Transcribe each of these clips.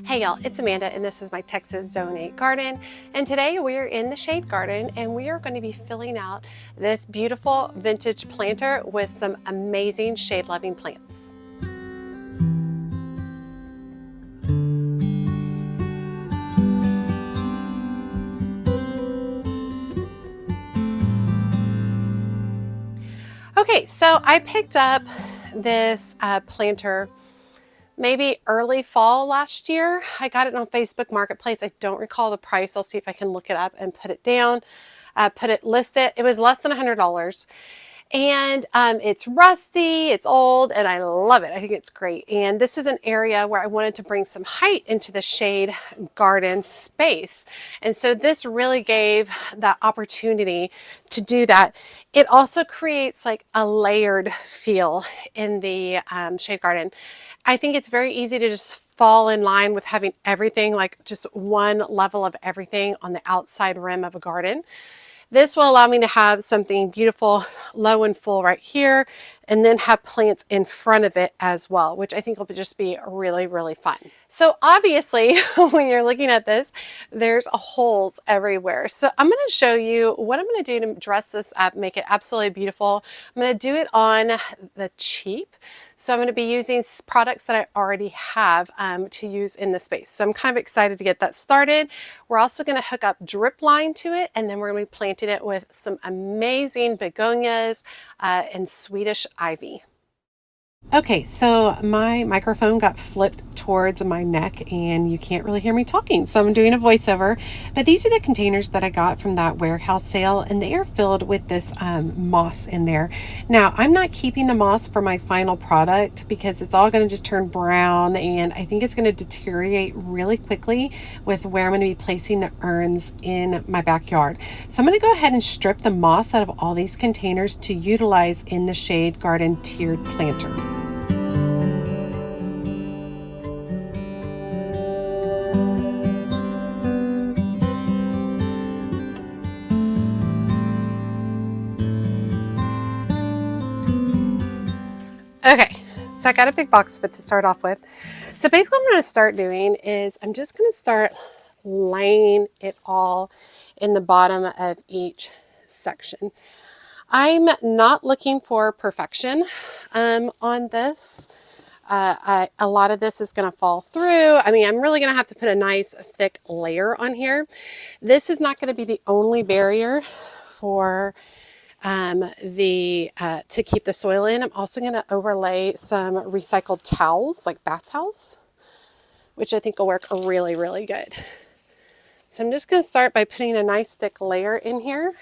Hey y'all, it's Amanda and this is my Texas Zone 8 garden, and today we are in the shade garden and we are going to be filling out this beautiful vintage planter with some amazing shade loving plants. Okay, so I picked up this planter maybe early fall last year. I got it on Facebook Marketplace. I don't recall the price. I'll see if I can look it up and put it down, list it. It was less than $100. And it's rusty, it's old, and I love it. I think it's great. And this is an area where I wanted to bring some height into the shade garden space. And so this really gave that opportunity to do that. It also creates like a layered feel in the shade garden. I think it's very easy to just fall in line with having everything, like just one level of everything on the outside rim of a garden. This will allow me to have something beautiful, low and full right here, and then have plants in front of it as well, which I think will just be really, really fun. So obviously, when you're looking at this, there's holes everywhere. So I'm going to show you what I'm going to do to dress this up, make it absolutely beautiful. I'm going to do it on the cheap. So I'm going to be using products that I already have to use in the space. So I'm kind of excited to get that started. We're also going to hook up drip line to it, and then we're going to be planting it with some amazing begonias and Swedish ivy. Okay, so my microphone got flipped towards my neck and you can't really hear me talking, so I'm doing a voiceover. But these are the containers that I got from that warehouse sale, and they are filled with this moss in there. Now, I'm not keeping the moss for my final product because it's all going to just turn brown, and I think it's going to deteriorate really quickly with where I'm going to be placing the urns in my backyard. So I'm going to go ahead and strip the moss out of all these containers to utilize in the shade garden tiered planter. Okay, so I got a big box of it to start off with. So basically what I'm going to start doing is I'm just going to start laying it all in the bottom of each section. I'm not looking for perfection on this. A lot of this is going to fall through. I mean, I'm really going to have to put a nice thick layer on here. This is not going to be the only barrier for to keep the soil in. I'm also going to overlay some recycled towels, like bath towels, which I think will work really, really good. So I'm just going to start by putting a nice thick layer in here.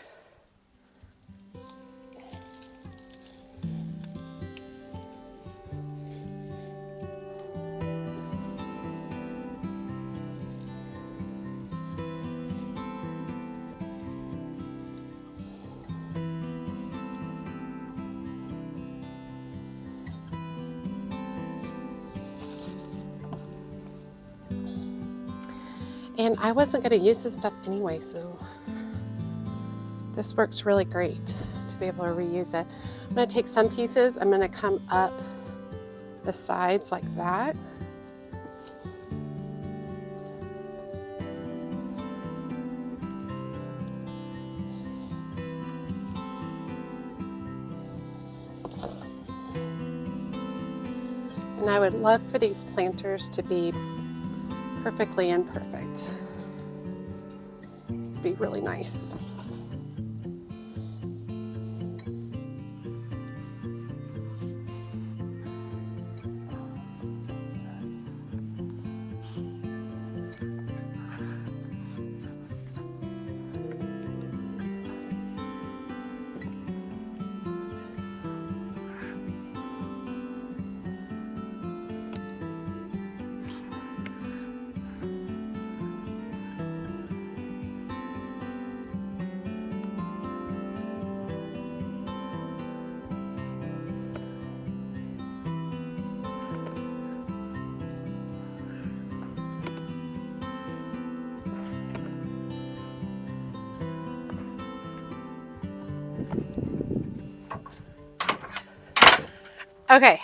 And I wasn't going to use this stuff anyway, so this works really great to be able to reuse it. I'm going to take some pieces, I'm going to come up the sides like that. And I would love for these planters to be perfectly imperfect. Be really nice. Okay,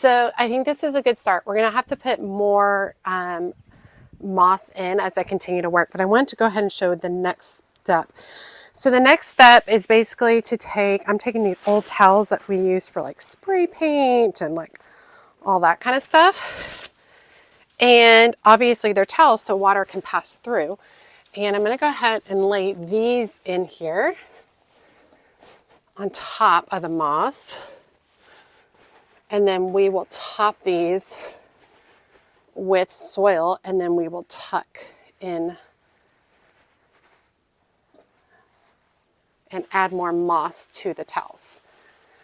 So I think this is a good start. We're going to have to put more moss in as I continue to work, but I want to go ahead and show the next step. So the next step is basically to I'm taking these old towels that we use for like spray paint and like all that kind of stuff. And obviously they're towels, so water can pass through. And I'm going to go ahead and lay these in here on top of the moss. And then we will top these with soil, and then we will tuck in and add more moss to the towels.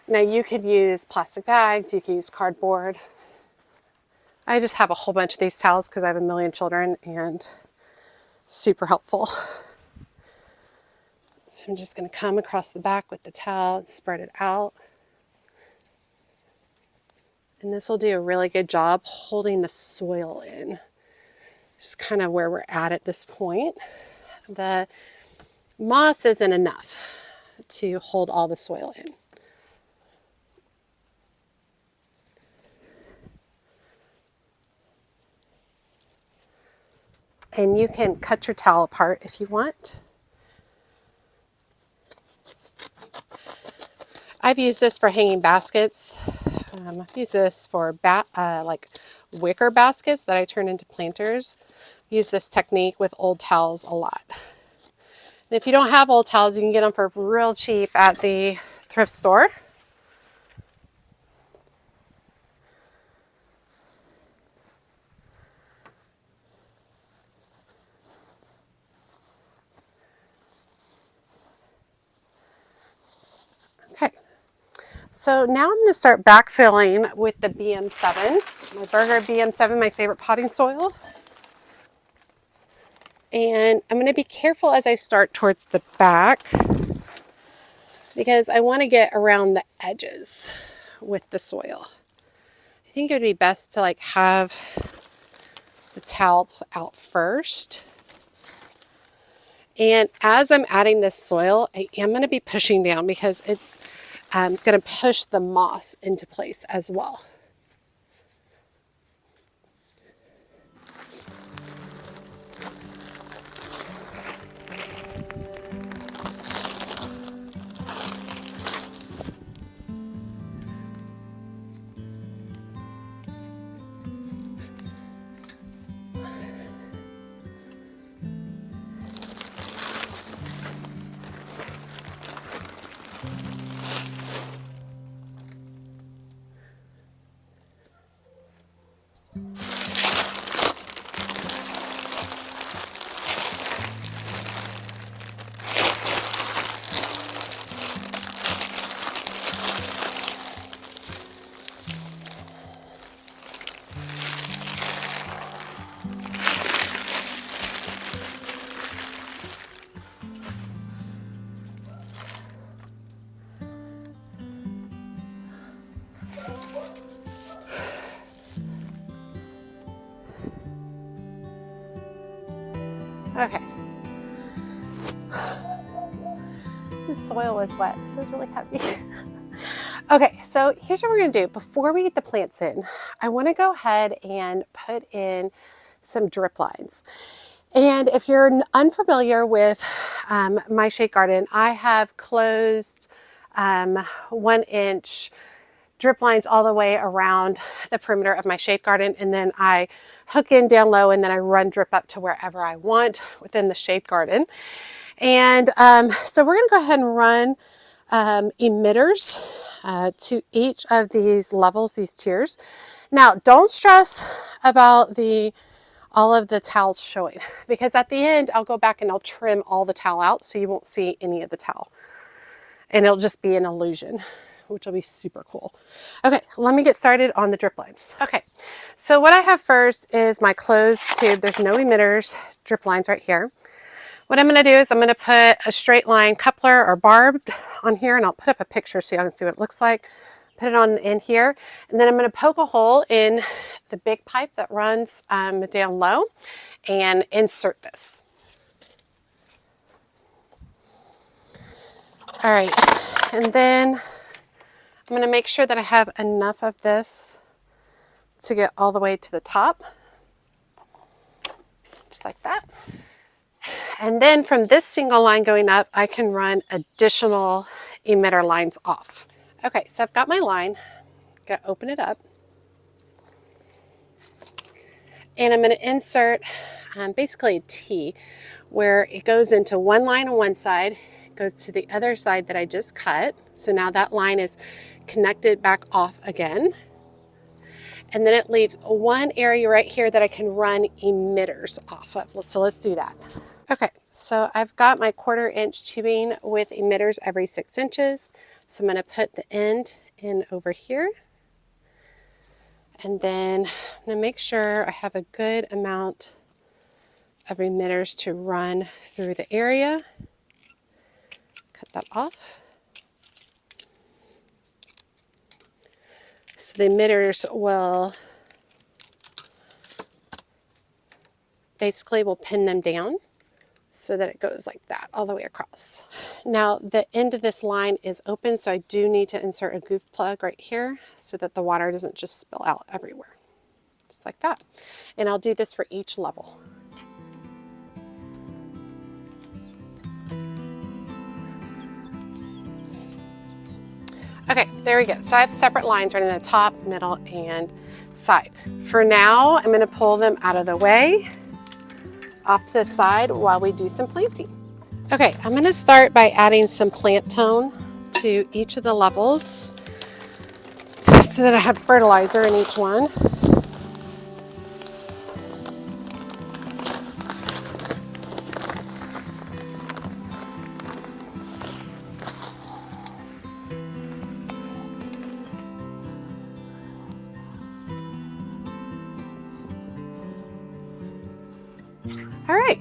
Now you could use plastic bags, you could use cardboard. I just have a whole bunch of these towels because I have a million children and super helpful. So I'm just going to come across the back with the towel and spread it out. And this will do a really good job holding the soil in. Just kind of where we're at this point. The moss isn't enough to hold all the soil in. And you can cut your towel apart if you want. I've used this for hanging baskets. I've used this for like wicker baskets that I turn into planters. Use this technique with old towels a lot. And if you don't have old towels, you can get them for real cheap at the thrift store. Okay, so now I'm going to start backfilling with the BM7, my Burger BM7, my favorite potting soil. And I'm going to be careful as I start towards the back because I want to get around the edges with the soil. I think it would be best to like have the towels out first. And as I'm adding this soil, I am going to be pushing down because it's going to push the moss into place as well. Okay. The soil is wet, so it's really heavy. Okay, so here's what we're going to do. Before we get the plants in, I want to go ahead and put in some drip lines. And if you're unfamiliar with my shade garden, I have closed 1-inch drip lines all the way around the perimeter of my shade garden, and then I hook in down low and then I run drip up to wherever I want within the shade garden. And so we're going to go ahead and run emitters to each of these levels, these tiers. Now, don't stress about all of the towels showing, because at the end I'll go back and I'll trim all the towel out so you won't see any of the towel. And it'll just be an illusion, which will be super cool. Okay, let me get started on the drip lines. Okay, so what I have first is my closed tube. There's no emitters, drip lines right here. What I'm going to do is I'm going to put a straight line coupler or barbed on here, and I'll put up a picture so you can see what it looks like. Put it on in here, and then I'm going to poke a hole in the big pipe that runs down low and insert this. All right, and then I'm going to make sure that I have enough of this to get all the way to the top, just like that. And then from this single line going up, I can run additional emitter lines off. Okay, so I've got my line, got to open it up. And I'm going to insert basically a T where it goes into one line on one side, goes to the other side that I just cut. So now that line is connected back off again. And then it leaves one area right here that I can run emitters off of. So let's do that. Okay, so I've got my 1/4 inch tubing with emitters every 6 inches. So I'm going to put the end in over here. And then I'm going to make sure I have a good amount of emitters to run through the area. Cut that off. So the emitters will basically pin them down so that it goes like that all the way across. Now the end of this line is open, so I do need to insert a goof plug right here so that the water doesn't just spill out everywhere. Just like that. And I'll do this for each level. Okay, there we go. So I have separate lines running the top, middle, and side. For now, I'm going to pull them out of the way, off to the side while we do some planting. Okay, I'm going to start by adding some plant tone to each of the levels so that I have fertilizer in each one. All right,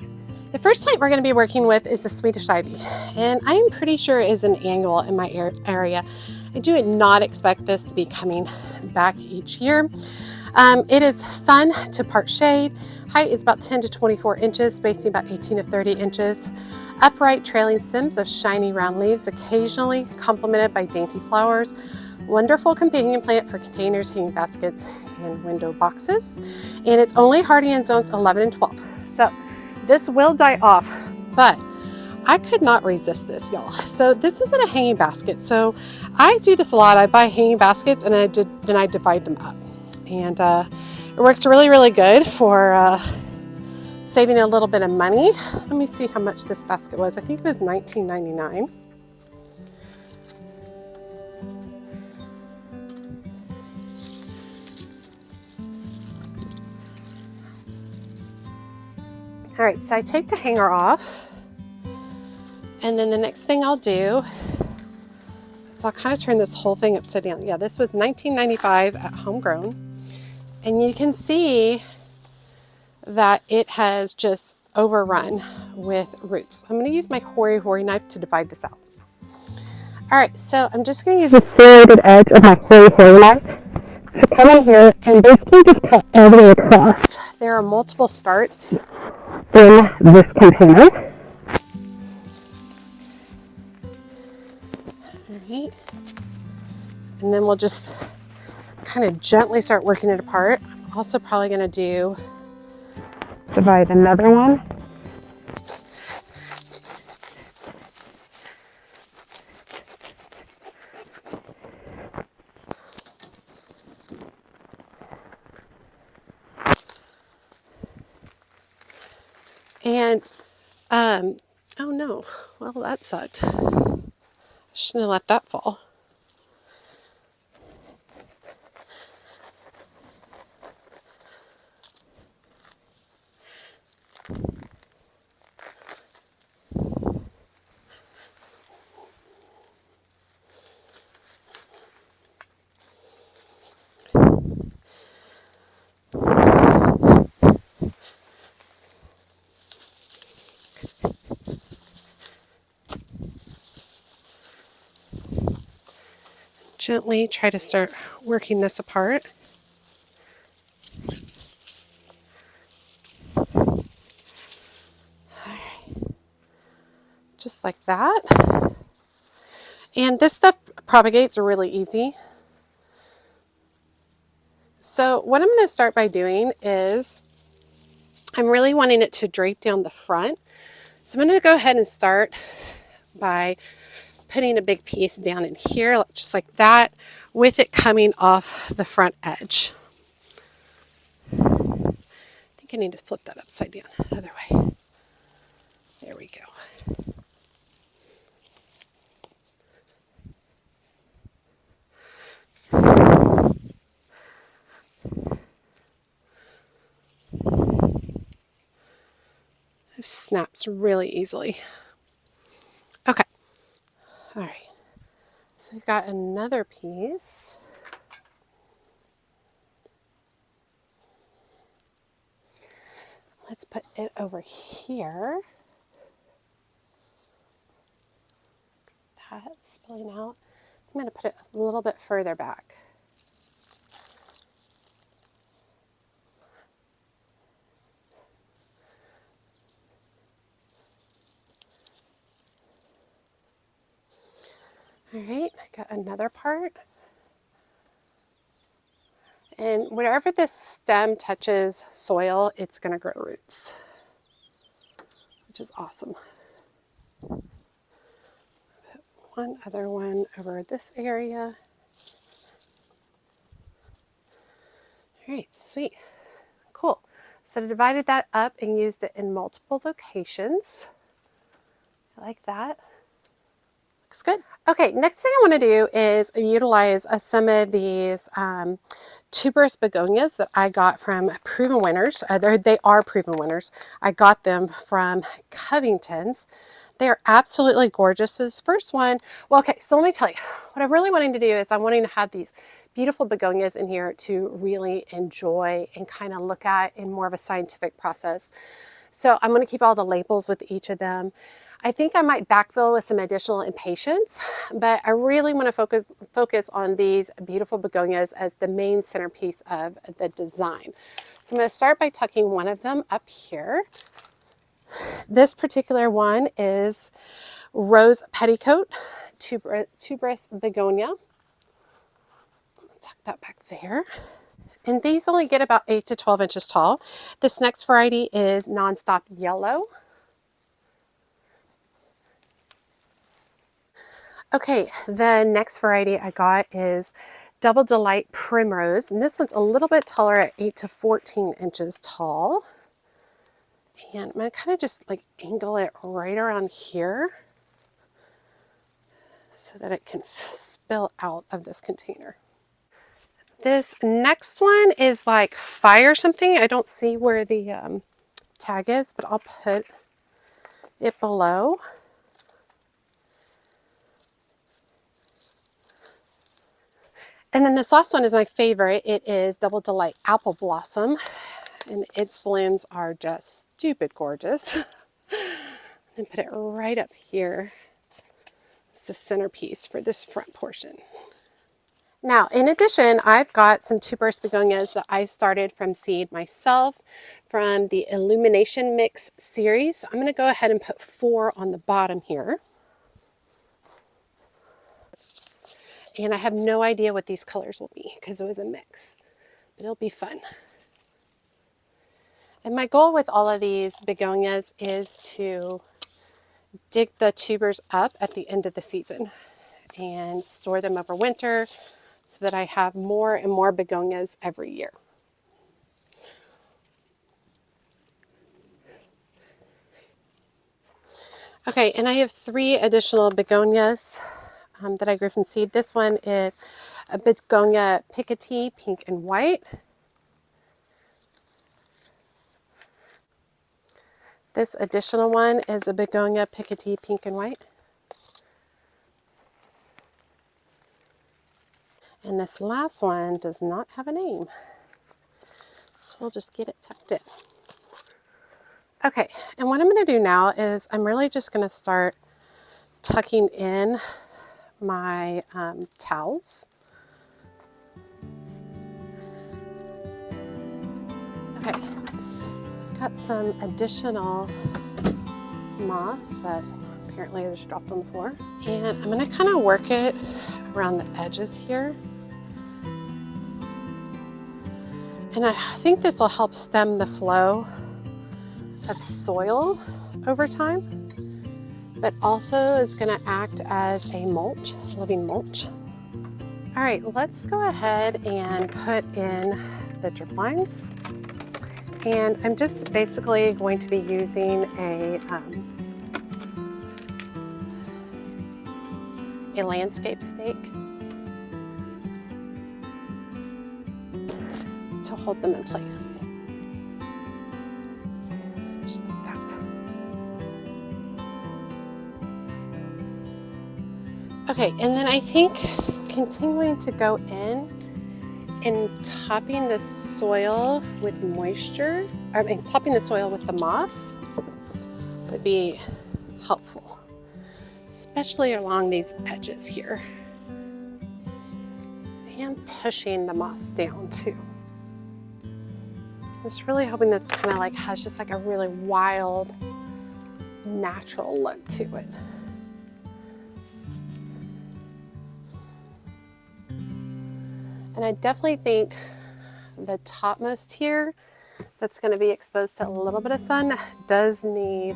the first plant we're going to be working with is the Swedish ivy, and I am pretty sure it is an annual in my area. I do not expect this to be coming back each year. It is sun to part shade. Height is about 10 to 24 inches, spacing about 18 to 30 inches. Upright trailing stems of shiny round leaves, occasionally complemented by dainty flowers. Wonderful companion plant for containers, hanging baskets, and window boxes. And it's only hardy in zones 11 and 12. So this will die off, but I could not resist this, y'all. So this isn't a hanging basket. So I do this a lot. I buy hanging baskets and then I divide them up. And it works really, really good for saving a little bit of money. Let me see how much this basket was. I think it was $19.99. All right, so I take the hanger off, and then the next thing I'll do is I'll kind of turn this whole thing upside down. Yeah, this was $19.95 at Homegrown, and you can see that it has just overrun with roots. I'm going to use my hoary knife to divide this out. All right, so I'm just going to use the serrated edge of my hoary knife to come in here and basically just cut all the way across. There are multiple starts in this container. Alright. And then we'll just kind of gently start working it apart. I'm also probably going to divide another one. And, oh no, well that sucked. I shouldn't have let that fall. Gently try to start working this apart. Just like that. And this stuff propagates really easy. So what I'm going to start by doing is I'm really wanting it to drape down the front. So I'm going to go ahead and start by putting a big piece down in here, just like that, with it coming off the front edge. I think I need to flip that upside down the other way. There we go. It snaps really easily. Okay. All right. So we've got another piece. Let's put it over here. That's spilling out. I'm going to put it a little bit further back. All right, I got another part. And wherever this stem touches soil, it's going to grow roots, which is awesome. Put one other one over this area. All right, sweet. Cool. So I divided that up and used it in multiple locations. I like that. Looks good. Okay, next thing I want to do is utilize some of these tuberous begonias that I got from Proven Winners. They are Proven Winners. I got them from Covington's. They are absolutely gorgeous. This first one, well, okay, so let me tell you, what I'm really wanting to do is I'm wanting to have these beautiful begonias in here to really enjoy and kind of look at in more of a scientific process. So I'm going to keep all the labels with each of them. I think I might backfill with some additional impatiens, but I really want to focus on these beautiful begonias as the main centerpiece of the design. So I'm going to start by tucking one of them up here. This particular one is Rose Petticoat tuberous begonia. Tuck that back there. And these only get about 8 to 12 inches tall. This next variety is Nonstop Yellow. Okay, the next variety I got is Double Delight Primrose, and this one's a little bit taller at 8 to 14 inches tall. And I'm going to kind of just like angle it right around here so that it can spill out of this container. This next one is like Fire something. I don't see where the tag is, but I'll put it below. And then this last one is my favorite. It is Double Delight Apple Blossom, and its blooms are just stupid gorgeous. And put it right up here. It's the centerpiece for this front portion. Now, in addition, I've got some tuberous begonias that I started from seed myself from the Illumination Mix series. I'm going to go ahead and put 4 on the bottom here. And I have no idea what these colors will be because it was a mix, but it'll be fun. And my goal with all of these begonias is to dig the tubers up at the end of the season and store them over winter so that I have more and more begonias every year. Okay, and I have 3 additional begonias that I grew from seed. This one is a Begonia Picotee, pink and white. This additional one is a Begonia Picotee, pink and white. And this last one does not have a name. So we'll just get it tucked in. Okay, and what I'm going to do now is I'm really just going to start tucking in my towels. Okay, got some additional moss that apparently I just dropped on the floor. And I'm going to kind of work it around the edges here. And I think this will help stem the flow of soil over time, but also is going to act as a mulch, living mulch. All right, let's go ahead and put in the drip lines. And I'm just basically going to be using a landscape stake to hold them in place. Just like that. Okay, and then I think continuing to go in and topping the soil with moisture, topping the soil with the moss would be helpful, especially along these edges here. And pushing the moss down too. I'm just really hoping that's kind of like has just like a really wild, natural look to it. And I definitely think the topmost here that's going to be exposed to a little bit of sun does need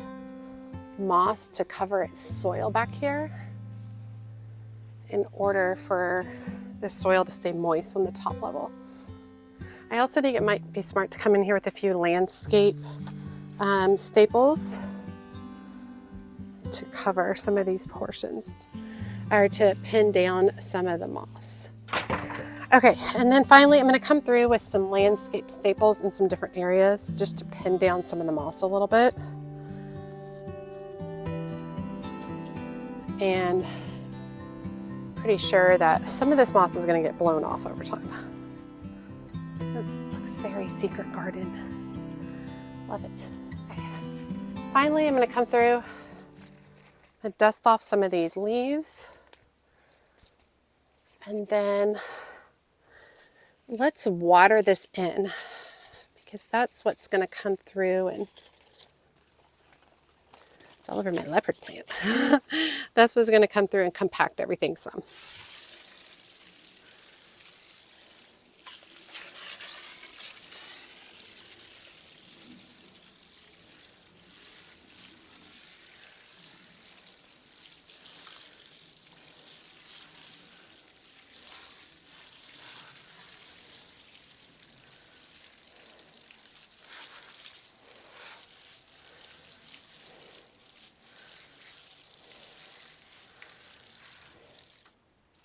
moss to cover its soil back here in order for the soil to stay moist on the top level. I also think it might be smart to come in here with a few landscape staples to cover some of these portions, or to pin down some of the moss. Okay, and then finally I'm going to come through with some landscape staples in some different areas just to pin down some of the moss a little bit. And pretty sure that some of this moss is going to get blown off over time. This looks very secret garden. Love it. Okay. Finally, I'm going to come through and dust off some of these leaves. And then let's water this in, because that's what's going to come through, and it's all over my leopard plant. That's what's going to come through and compact everything some.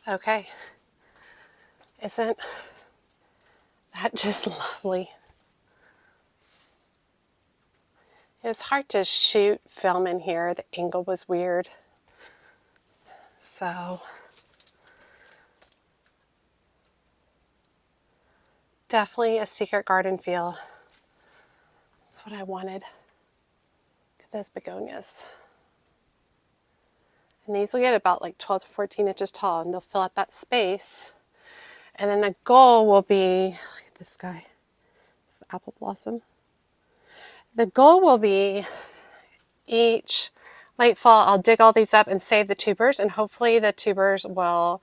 Okay, isn't that just lovely? It's hard to shoot film in here. The angle was weird. So definitely a secret garden feel. That's what I wanted. Look at those begonias. And these will get about like 12 to 14 inches tall, and they'll fill out that space. And then the goal will be, look at this guy, it's the apple blossom. The goal will be each late fall, I'll dig all these up and save the tubers, and hopefully the tubers will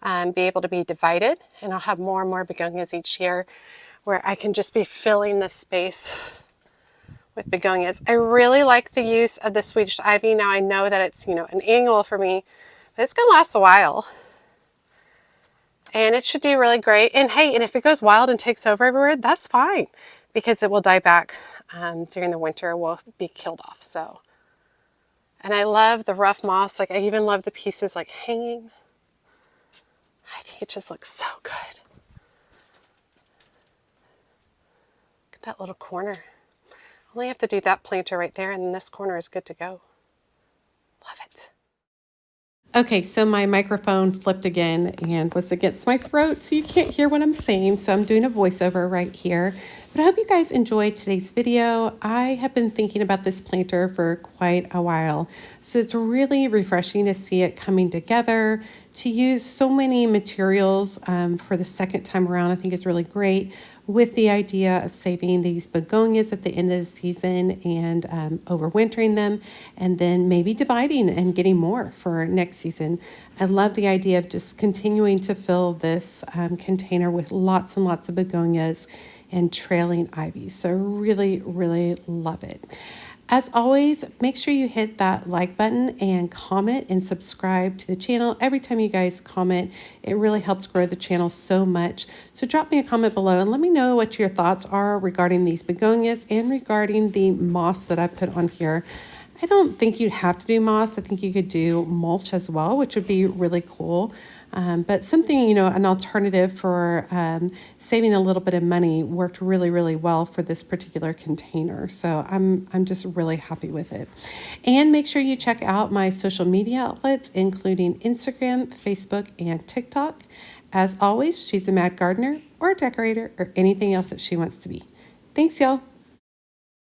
be able to be divided, and I'll have more and more begonias each year where I can just be filling this space with begonias. I really like the use of the Swedish ivy. Now I know that it's, an annual for me, but it's going to last a while. And it should do really great. And hey, and if it goes wild and takes over everywhere, that's fine, because it will die back during the winter, will be killed off. So, and I love the rough moss. Like I even love the pieces like hanging. I think it just looks so good. Look at that little corner. Only have to do that planter right there, and this corner is good to go. Love it. Okay, so my microphone flipped again and was against my throat, so you can't hear what I'm saying, so I'm doing a voiceover right here. But I hope you guys enjoyed today's video. I have been thinking about this planter for quite a while, so it's really refreshing to see it coming together. To use so many materials for the second time around, I think is really great, with the idea of saving these begonias at the end of the season and overwintering them, and then maybe dividing and getting more for next season. I love the idea of just continuing to fill this container with lots and lots of begonias and trailing ivy. So really, really love it. As always, make sure you hit that like button and comment and subscribe to the channel. Every time you guys comment, it really helps grow the channel so much. So drop me a comment below and let me know what your thoughts are regarding these begonias and regarding the moss that I put on here. I don't think you'd have to do moss. I think you could do mulch as well, which would be really cool. But something, an alternative for saving a little bit of money worked really, really well for this particular container. So I'm just really happy with it. And make sure you check out my social media outlets, including Instagram, Facebook, and TikTok. As always, she's a mad gardener or a decorator or anything else that she wants to be. Thanks, y'all.